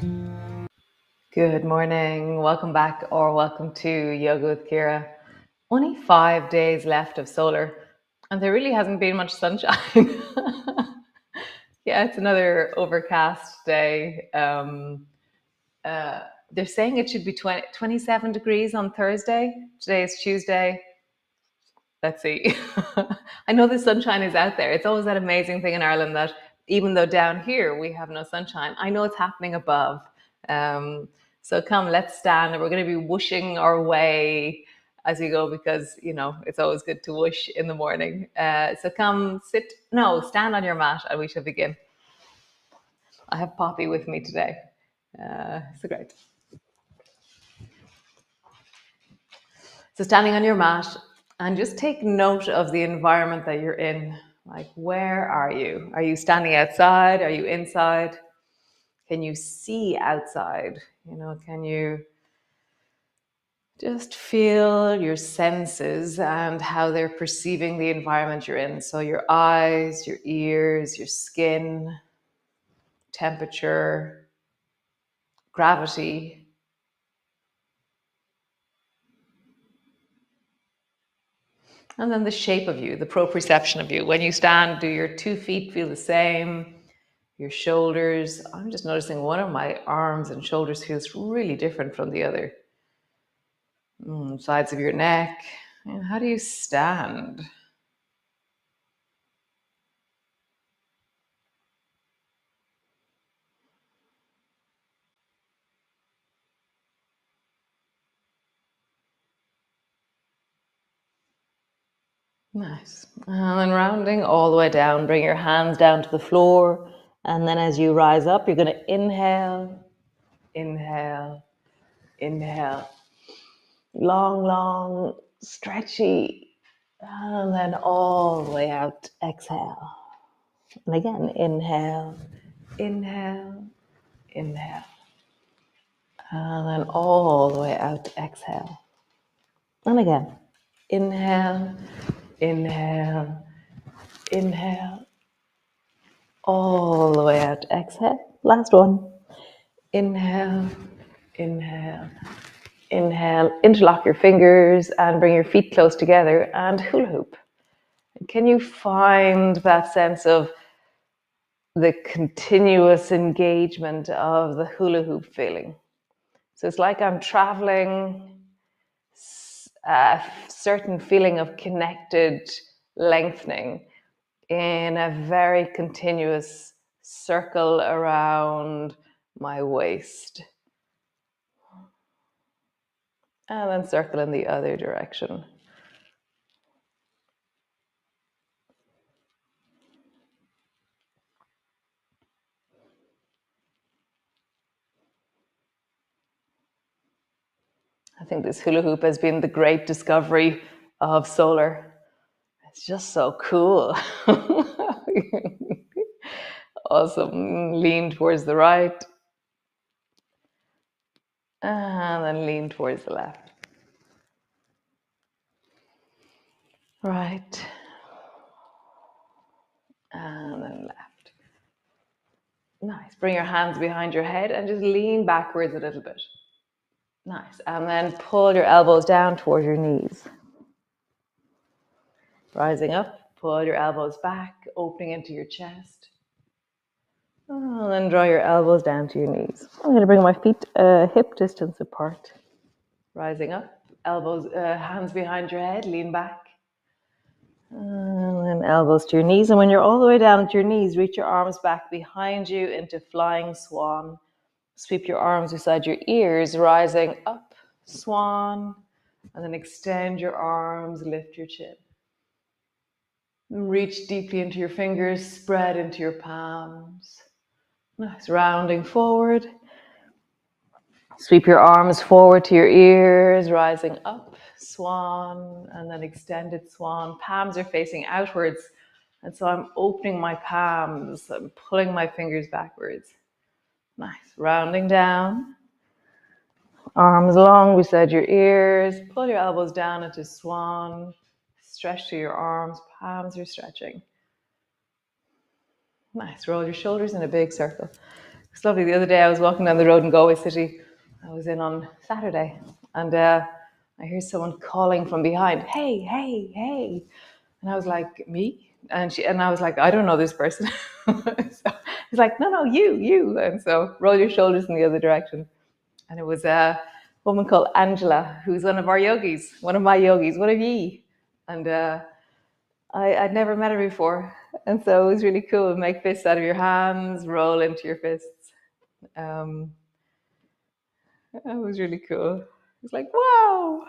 Good morning. Welcome back or welcome to Yoga with Ciara. Only 5 days left of solar, and there really hasn't been much sunshine. Yeah, it's another overcast day. They're saying it should be 27 degrees on Thursday. Today is Tuesday. Let's see. I know the sunshine is out there. It's always that amazing thing in Ireland that even though down here we have no sunshine, I know it's happening above. Um, so come, let's stand, and we're going to be whooshing our way as we go because it's always good to whoosh in the morning. So come, stand on your mat, and we shall begin. I have Poppy with me today. So great. So standing on your mat, and just take note of the environment that you're in. Like, where are you? Are you standing outside? Are you inside? Can you see outside? Can you just feel your senses and how they're perceiving the environment you're in? So your eyes, your ears, your skin, temperature, gravity. And then the shape of you, the proprioception of you. When you stand, do your 2 feet feel the same? Your shoulders. I'm just noticing one of my arms and shoulders feels really different from the other. Sides of your neck. And how do you stand? Nice. And then rounding all the way down, bring your hands down to the floor. And then as you rise up, you're going to inhale, inhale, inhale. Long, long, stretchy. And then all the way out, exhale. And again, inhale, inhale, inhale. And then all the way out, exhale. And again, inhale, inhale, inhale. All the way out, exhale. Last one. Inhale, inhale, inhale. Interlock your fingers and bring your feet close together and hula hoop. Can you find that sense of the continuous engagement of the hula hoop feeling? So it's like I'm traveling a certain feeling of connected lengthening in a very continuous circle around my waist. And then circle in the other direction. I think this hula hoop has been the great discovery of solar. It's just so cool. Awesome. Lean towards the right. And then lean towards the left. Right. And then left. Nice. Bring your hands behind your head and just lean backwards a little bit. Nice. And then pull your elbows down towards your knees. Rising up, pull your elbows back, opening into your chest. And then draw your elbows down to your knees. I'm going to bring my feet hip distance apart. Rising up, elbows, hands behind your head, lean back. And then elbows to your knees. And when you're all the way down to your knees, reach your arms back behind you into flying swan. Sweep your arms beside your ears, rising up, swan. And then extend your arms, lift your chin. Reach deeply into your fingers, spread into your palms. Nice, rounding forward. Sweep your arms forward to your ears, rising up, swan, and then extended swan. Palms are facing outwards, and so I'm opening my palms. I'm pulling my fingers backwards. Nice, rounding down. Arms long beside your ears. Pull your elbows down into swan. Stretch to your arms. Palms are stretching. Nice. Roll your shoulders in a big circle. It's lovely. The other day I was walking down the road in Galway City. I was in on Saturday, and I hear someone calling from behind, "Hey, hey, hey!" And I was like, "Me?" And I was like, "I don't know this person." So he's like, "No, no, you." And so roll your shoulders in the other direction. And it was a woman called Angela, who's one of our yogis, one of my yogis, one of ye. And I'd never met her before. And so it was really cool. Make fists out of your hands, roll into your fists. Um, it was really cool. It's like, wow.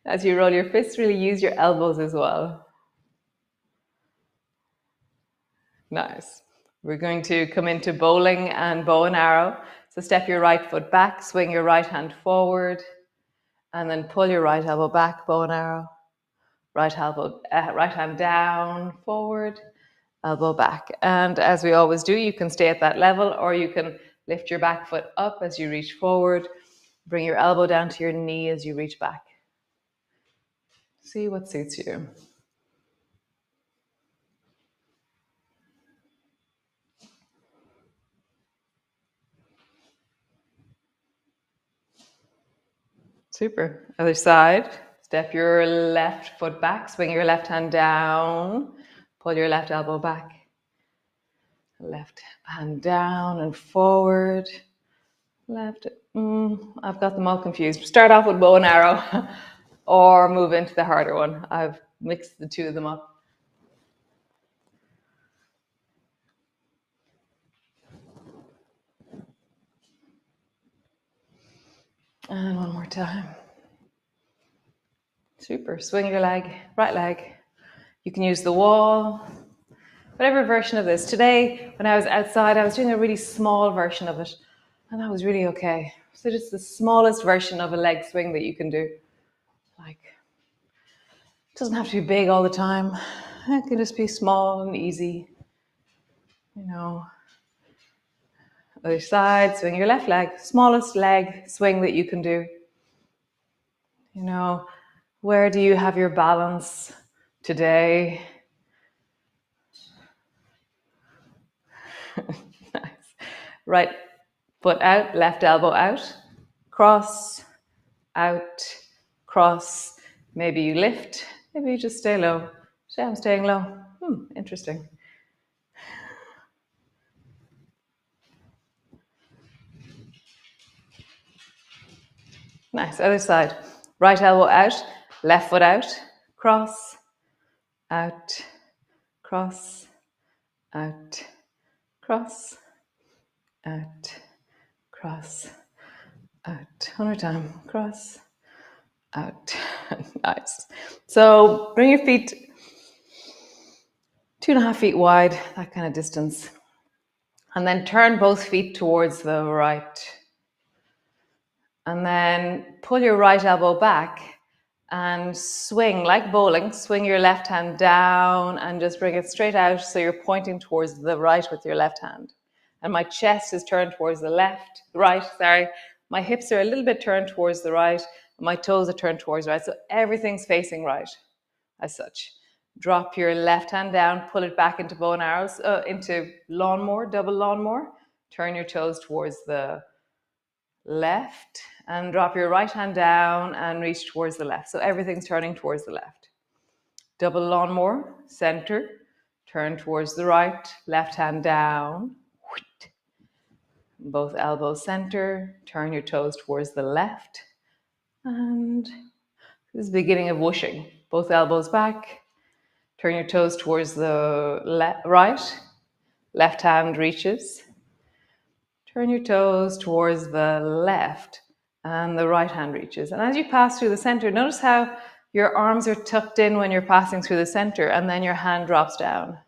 As you roll your fists, really use your elbows as well. Nice. We're going to come into bowling and bow and arrow. So step your right foot back, swing your right hand forward, and then pull your right elbow back, bow and arrow. Right hand down, forward, elbow back. And as we always do, you can stay at that level, or you can lift your back foot up as you reach forward. Bring your elbow down to your knee as you reach back. See what suits you. Super. Other side. Step your left foot back, swing your left hand down, pull your left elbow back. Left hand down and forward. Left. I've got them all confused. Start off with bow and arrow or move into the harder one. I've mixed the two of them up. And one more time. Super. Swing your leg, right leg. You can use the wall, whatever version of this. Today, when I was outside, I was doing a really small version of it, and that was really okay. So just the smallest version of a leg swing that you can do. Like, it doesn't have to be big all the time. It can just be small and easy. You know. Other side, swing your left leg. Smallest leg swing that you can do. You know, where do you have your balance today? Nice. Right foot out, left elbow out. Cross, out, cross. Maybe you lift, maybe you just stay low. Say, I'm staying low. Interesting. Nice. Other side. Right elbow out, left foot out. Cross, out, cross, out, cross, out, cross, out. One more time. Cross, out. Nice. So bring your feet 2.5 feet wide, that kind of distance. And then turn both feet towards the right. And then pull your right elbow back and swing like bowling. Swing your left hand down and just bring it straight out so you're pointing towards the right with your left hand. And my chest is turned towards the right. My hips are a little bit turned towards the right. And my toes are turned towards the right. So everything's facing right as such. Drop your left hand down, pull it back into bow and arrows, into lawnmower, double lawnmower. Turn your toes towards the left and drop your right hand down and reach towards the left. So everything's turning towards the left. Double lawnmower, center, turn towards the right, left hand down. Both elbows center, turn your toes towards the left. And this is the beginning of whooshing. Both elbows back, turn your toes towards the right, left hand reaches. Turn your toes towards the left and the right hand reaches. And as you pass through the center, notice how your arms are tucked in when you're passing through the center and then your hand drops down.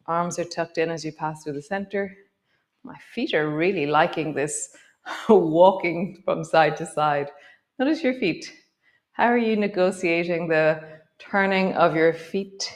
Arms are tucked in as you pass through the center. My feet are really liking this walking from side to side. Notice your feet. How are you negotiating the turning of your feet?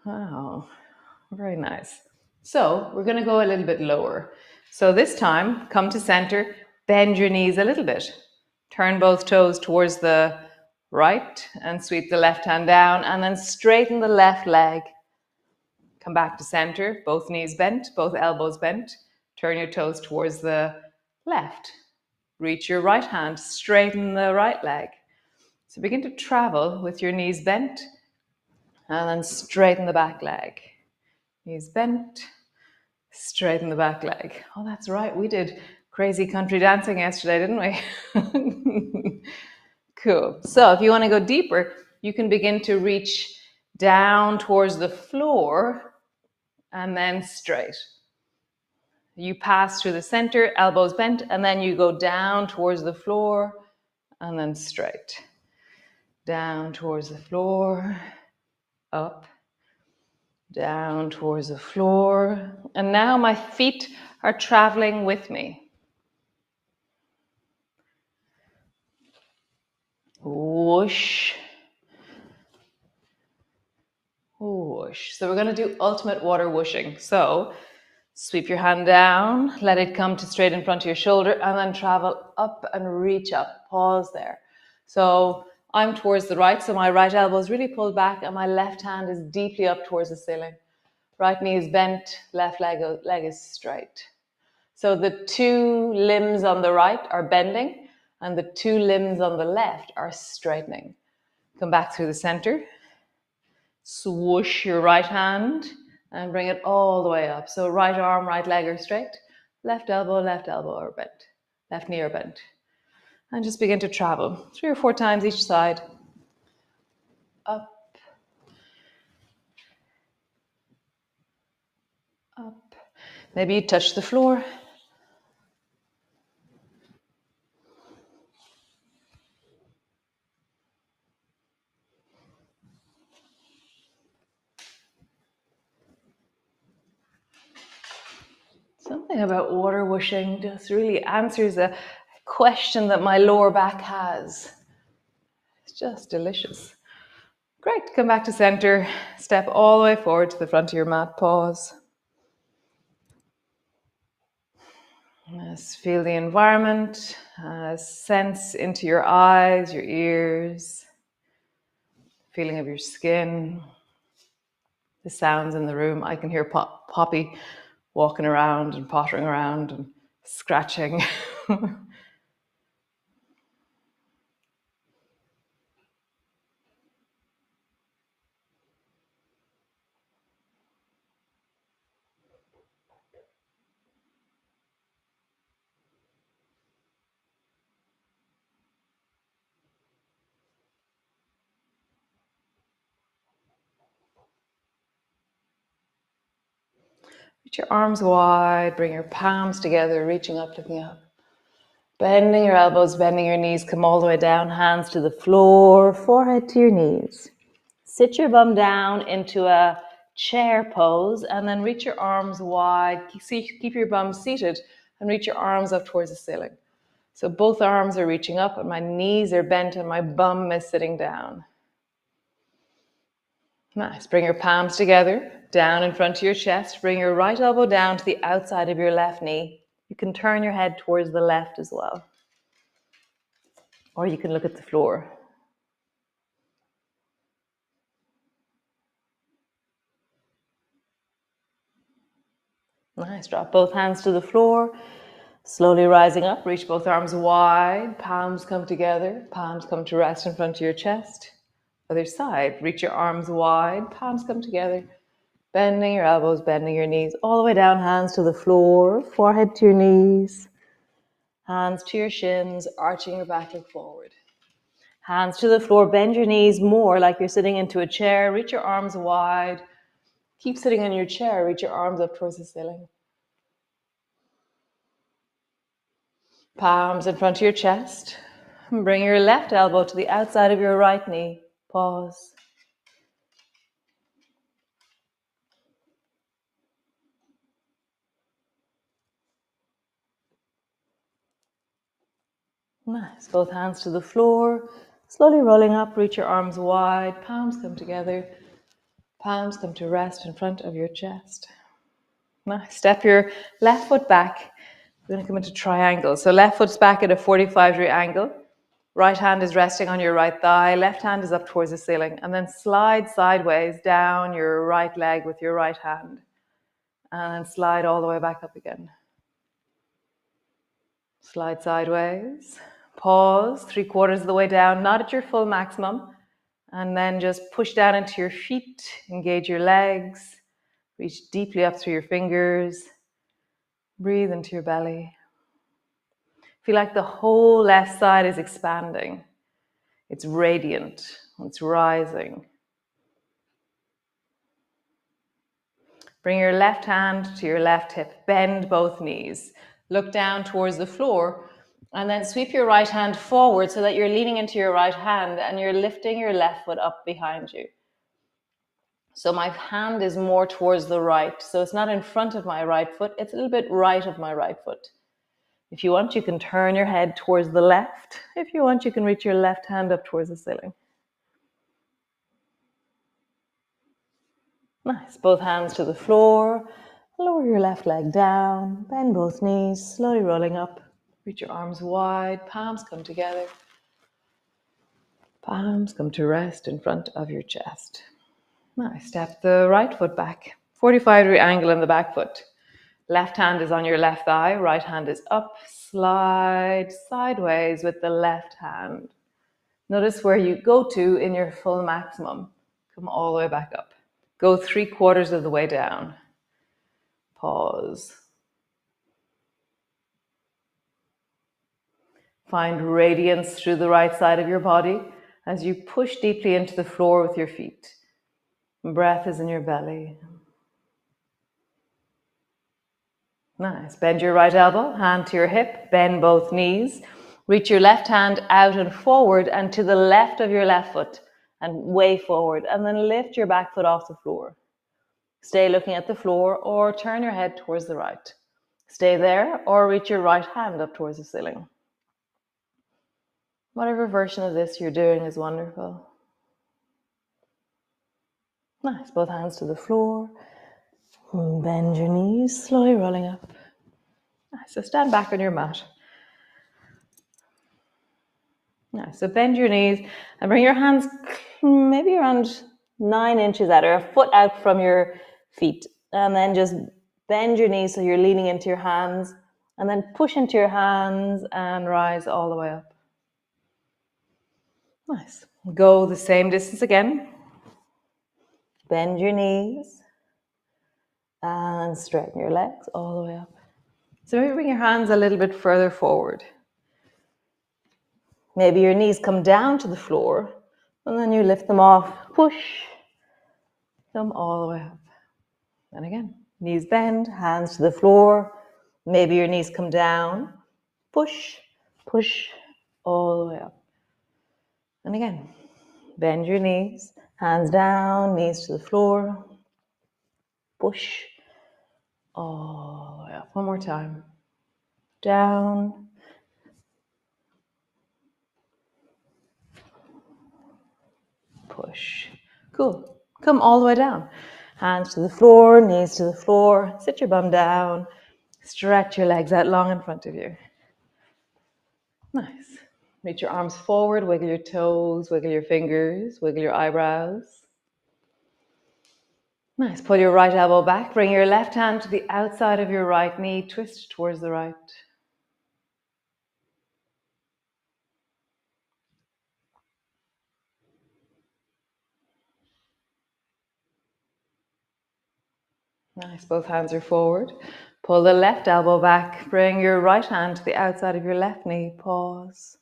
Wow, very nice. So we're going to go a little bit lower. So this time, come to center, bend your knees a little bit. Turn both toes towards the right, and sweep the left hand down, and then straighten the left leg. Come back to center, both knees bent, both elbows bent. Turn your toes towards the left. Reach your right hand, straighten the right leg. So begin to travel with your knees bent, and then straighten the back leg. Knees bent, straighten the back leg. Oh, that's right, we did crazy country dancing yesterday, didn't we? Cool. So if you want to go deeper, you can begin to reach down towards the floor and then straight. You pass through the center, elbows bent, and then you go down towards the floor and then straight. Down towards the floor, up, down towards the floor. And now my feet are traveling with me. Whoosh. Whoosh. So we're going to do ultimate water whooshing. So sweep your hand down, let it come to straight in front of your shoulder, and then travel up and reach up. Pause there. So I'm towards the right, so my right elbow is really pulled back and my left hand is deeply up towards the ceiling. Right knee is bent, left leg is straight. So the two limbs on the right are bending and the two limbs on the left are straightening. Come back through the center. Swoosh your right hand and bring it all the way up. So right arm, right leg are straight. Left elbow are bent. Left knee are bent. And just begin to travel 3 or 4 times each side. Up, up. Maybe you touch the floor. Something about water whooshing just really answers a question that my lower back has. It's just delicious. Great, come back to center. Step all the way forward to the front of your mat. Pause. Just feel the environment. Sense into your eyes, your ears. Feeling of your skin. The sounds in the room. I can hear Poppy walking around and pottering around and scratching. Reach your arms wide, bring your palms together, reaching up, looking up. Bending your elbows, bending your knees, come all the way down, hands to the floor, forehead to your knees. Sit your bum down into a chair pose and then reach your arms wide. Keep your bum seated and reach your arms up towards the ceiling. So both arms are reaching up and my knees are bent and my bum is sitting down. Nice. Bring your palms together, down in front of your chest. Bring your right elbow down to the outside of your left knee. You can turn your head towards the left as well. Or you can look at the floor. Nice. Drop both hands to the floor. Slowly rising up, reach both arms wide. Palms come together. Palms come to rest in front of your chest. Other side. Reach your arms wide. Palms come together. Bending your elbows, bending your knees. All the way down, hands to the floor. Forehead to your knees. Hands to your shins, arching your back, look forward. Hands to the floor, bend your knees more like you're sitting into a chair. Reach your arms wide. Keep sitting in your chair. Reach your arms up towards the ceiling. Palms in front of your chest. Bring your left elbow to the outside of your right knee. Pause. Nice. Both hands to the floor. Slowly rolling up, reach your arms wide. Palms come together. Palms come to rest in front of your chest. Nice. Step your left foot back. We're going to come into triangle. So left foot's back at a 45-degree angle. Right hand is resting on your right thigh, left hand is up towards the ceiling, and then slide sideways down your right leg with your right hand, and slide all the way back up again. Slide sideways, pause 3/4 of the way down, not at your full maximum, and then just push down into your feet, engage your legs, reach deeply up through your fingers, breathe into your belly. Feel like the whole left side is expanding. It's radiant, it's rising. Bring your left hand to your left hip, bend both knees, look down towards the floor, and then sweep your right hand forward so that you're leaning into your right hand and you're lifting your left foot up behind you. So my hand is more towards the right, so it's not in front of my right foot, it's a little bit right of my right foot. If you want, you can turn your head towards the left. If you want, you can reach your left hand up towards the ceiling. Nice. Both hands to the floor. Lower your left leg down. Bend both knees, slowly rolling up. Reach your arms wide. Palms come together. Palms come to rest in front of your chest. Nice. Step the right foot back. 45-degree angle in the back foot. Left hand is on your left thigh. Right hand is up. Slide sideways with the left hand. Notice where you go to in your full maximum. Come all the way back up. Go 3/4 of the way down. Pause. Find radiance through the right side of your body as you push deeply into the floor with your feet. Breath is in your belly. Nice. Bend your right elbow, hand to your hip, bend both knees. Reach your left hand out and forward and to the left of your left foot and way forward, and then lift your back foot off the floor. Stay looking at the floor or turn your head towards the right. Stay there or reach your right hand up towards the ceiling. Whatever version of this you're doing is wonderful. Nice. Both hands to the floor. Bend your knees, slowly rolling up. Nice. So stand back on your mat. Nice. So bend your knees and bring your hands maybe around 9 inches out or a foot out from your feet. And then just bend your knees so you're leaning into your hands. And then push into your hands and rise all the way up. Nice. Go the same distance again. Bend your knees and straighten your legs all the way up. So maybe bring your hands a little bit further forward. Maybe your knees come down to the floor and then you lift them off, push them all the way up. And again, knees bend, hands to the floor. Maybe your knees come down, push, push all the way up. And again, bend your knees, hands down, knees to the floor, push all the way up. One more time. Down, push. Cool. Come all the way down. Hands to the floor, knees to the floor. Sit your bum down. Stretch your legs out long in front of you. Nice. Reach your arms forward, wiggle your toes, wiggle your fingers, wiggle your eyebrows. Nice. Pull your right elbow back. Bring your left hand to the outside of your right knee. Twist towards the right. Nice. Both hands are forward. Pull the left elbow back. Bring your right hand to the outside of your left knee. Pause.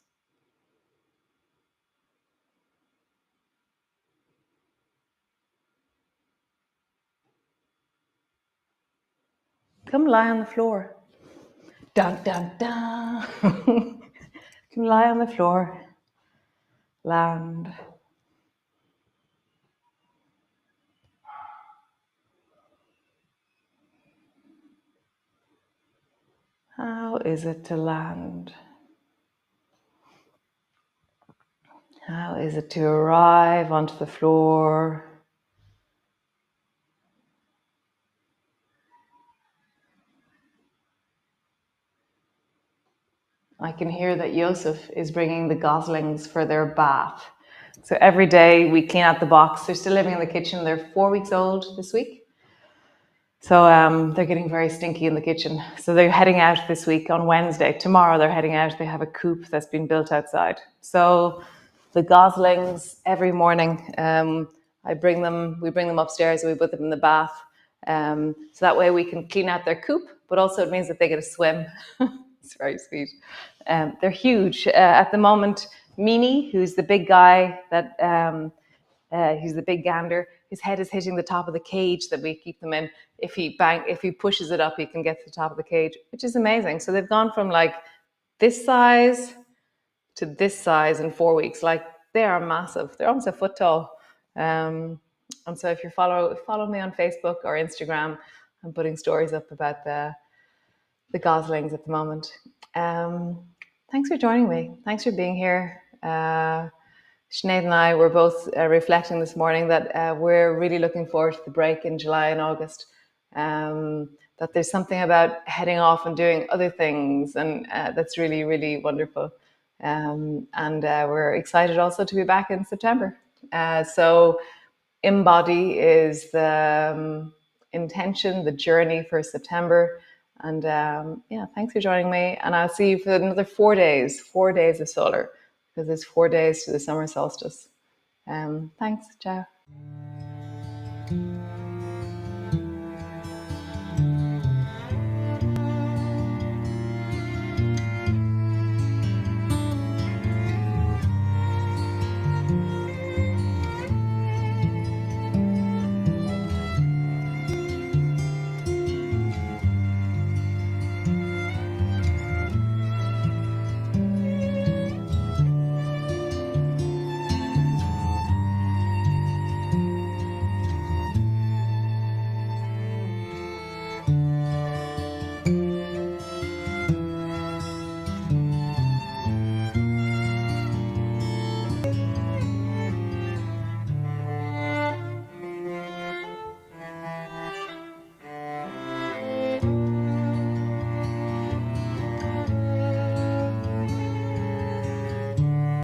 Come lie on the floor. Dun, dun, dun. Come lie on the floor. Land. How is it to land? How is it to arrive onto the floor? I can hear that Yosef is bringing the goslings for their bath. So every day we clean out the box. They're still living in the kitchen. They're 4 weeks old this week. So they're getting very stinky in the kitchen. So they're heading out this week on Wednesday. Tomorrow they're heading out. They have a coop that's been built outside. So the goslings every morning, we bring them upstairs and we put them in the bath. So that way we can clean out their coop, but also it means that they get a swim. It's very sweet. They're huge. At the moment, Meanie, who's the big guy he's the big gander. His head is hitting the top of the cage that we keep them in. If he pushes it up, he can get to the top of the cage, which is amazing. So they've gone from like this size to this size in 4 weeks. Like they are massive. They're almost a foot tall. And so if you follow me on Facebook or Instagram, I'm putting stories up about the goslings at the moment. Thanks for joining me. Thanks for being here. Sinead and I were both reflecting this morning that we're really looking forward to the break in July and August. That there's something about heading off and doing other things, and that's really, really wonderful. And we're excited also to be back in September. So Embody is the intention, the journey for September. And yeah, thanks for joining me. And I'll see you for another 4 days of solar, because it's 4 days to the summer solstice. Thanks, ciao.